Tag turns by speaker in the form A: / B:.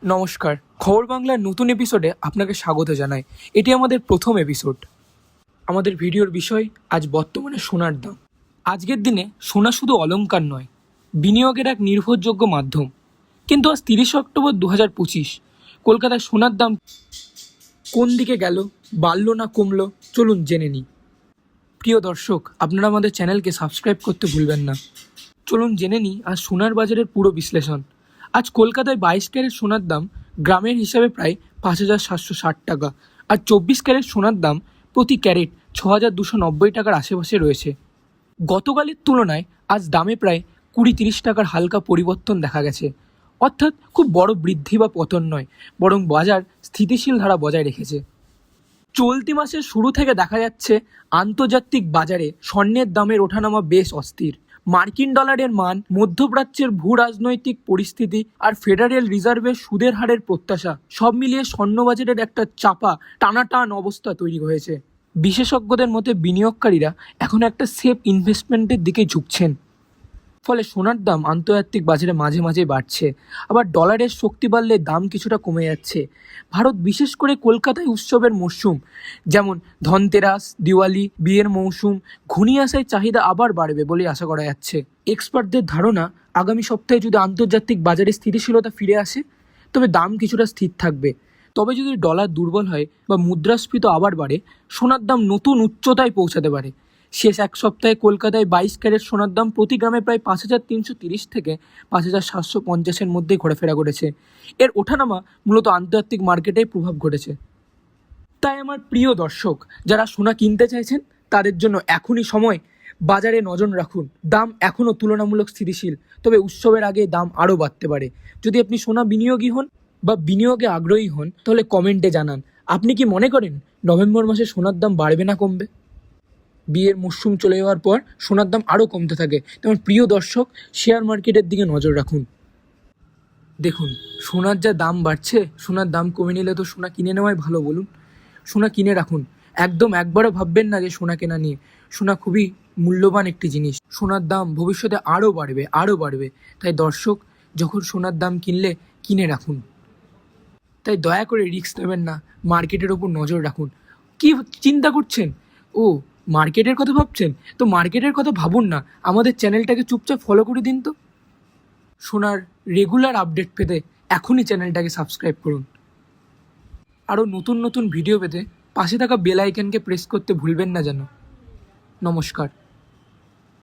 A: নমস্কার, খবর বাংলার নতুন এপিসোডে আপনাকে স্বাগত জানাই। এটি আমাদের প্রথম এপিসোড। আমাদের ভিডিওর বিষয় আজ বর্তমানে সোনার দাম। আজকের দিনে সোনা শুধু অলংকার নয়, বিনিয়োগের এক নির্ভরযোগ্য মাধ্যম। কিন্তু আজ 30 অক্টোবর 2025 কলকাতায় সোনার দাম কোন দিকে গেল, বাড়লো না কমলো, চলুন জেনে নিই। প্রিয় দর্শক, আপনারা আমাদের চ্যানেলকে সাবস্ক্রাইব করতে ভুলবেন না। চলুন জেনে নিই আজ সোনার বাজারের পুরো বিশ্লেষণ। আজ কলকাতায় 22 ক্যারেট সোনার দাম গ্রামের হিসাবে প্রায় 5,760 টাকা, আর 24 ক্যারেট সোনার দাম প্রতি ক্যারেট 6,290 টাকার আশেপাশে রয়েছে। গতকালের তুলনায় আজ দামে প্রায় 20-30 টাকার হালকা পরিবর্তন দেখা গেছে। অর্থাৎ খুব বড় বৃদ্ধি বা পতন নয়, বরং বাজার স্থিতিশীল ধারা বজায় রেখেছে। চলতি মাসের শুরু থেকে দেখা যাচ্ছে আন্তর্জাতিক বাজারে স্বর্ণের দামের ওঠানামা বেশ অস্থির। মার্কিন ডলারের মান, মধ্যপ্রাচ্যের ভূ রাজনৈতিক পরিস্থিতি আর ফেডারেল রিজার্ভের সুদের হারের প্রত্যাশা সব মিলিয়ে স্বর্ণবাজারের একটা চাপা টানাটান অবস্থা তৈরি হয়েছে। বিশেষজ্ঞদের মতে বিনিয়োগকারীরা এখন একটা সেফ ইনভেস্টমেন্টের দিকে ঝুঁকছেন। ফলে সোনার দাম আন্তর্জাতিক বাজারে মাঝে মাঝে বাড়ছে, আবার ডলারের শক্তি বাড়লে দাম কিছুটা কমে যাচ্ছে। ভারত, বিশেষ করে কলকাতায় উৎসবের মরশুম যেমন ধনতেরাস, দিওয়ালি, বিয়ের মৌসুম ঘনিয়ে আসায় চাহিদা আবার বাড়বে বলে আশা করা যাচ্ছে। এক্সপার্টদের ধারণা, আগামী সপ্তাহে যদি আন্তর্জাতিক বাজারে স্থিতিশীলতা ফিরে আসে তবে দাম কিছুটা স্থির থাকবে। তবে যদি ডলার দুর্বল হয় বা মুদ্রাস্ফীতি আবার বাড়ে, সোনার দাম নতুন উচ্চতায় পৌঁছাতে পারে। শেষ এক সপ্তাহে কলকাতায় 22 ক্যারেট সোনার দাম প্রতি গ্রামে প্রায় 5,330 থেকে 5,750-এর মধ্যেই ঘোরাফেরা করেছে। এর ওঠানামা মূলত আন্তর্জাতিক মার্কেটেই প্রভাব ঘটেছে। তাই আমার প্রিয় দর্শক, যারা সোনা কিনতে চাইছেন তাদের জন্য এখনই সময়। বাজারে নজর রাখুন, দাম এখনও তুলনামূলক স্থিতিশীল, তবে উৎসবের আগে দাম আরও বাড়তে পারে। যদি আপনি সোনা বিনিয়োগী হন বা বিনিয়োগে আগ্রহী হন তাহলে কমেন্টে জানান আপনি কি মনে করেন নভেম্বর মাসে সোনার দাম বাড়বে না কমবে। বিয়ের মরশুম চলে যাওয়ার পর সোনার দাম আরও কমতে থাকে। তেমন প্রিয় দর্শক, শেয়ার মার্কেটের দিকে নজর রাখুন। দেখুন, সোনার যা দাম বাড়ছে, সোনার দাম কমে নিলে তো সোনা কিনে নেওয়াই ভালো, বলুন। সোনা কিনে রাখুন, একদম একবারও ভাববেন না যে সোনা কেনা নিয়ে। সোনা খুবই মূল্যবান একটি জিনিস। সোনার দাম ভবিষ্যতে আরও বাড়বে, আরও বাড়বে। তাই দর্শক, যখন সোনার দাম কিনলে কিনে রাখুন। তাই দয়া করে রিস্ক নেবেন না, মার্কেটের ওপর নজর রাখুন। কি চিন্তা করছেন? ও, মার্কেটের কথা ভাবছেন? তো মার্কেটের কথা ভাবুন না, আমাদের চ্যানেলটাকে চুপচাপ ফলো করে দিন তো। সোনার রেগুলার আপডেট পেতে এখনই চ্যানেলটাকে সাবস্ক্রাইব করুন। আরও নতুন নতুন ভিডিও পেতে পাশে থাকা বেল আইকনকে প্রেস করতে ভুলবেন না যেন। নমস্কার।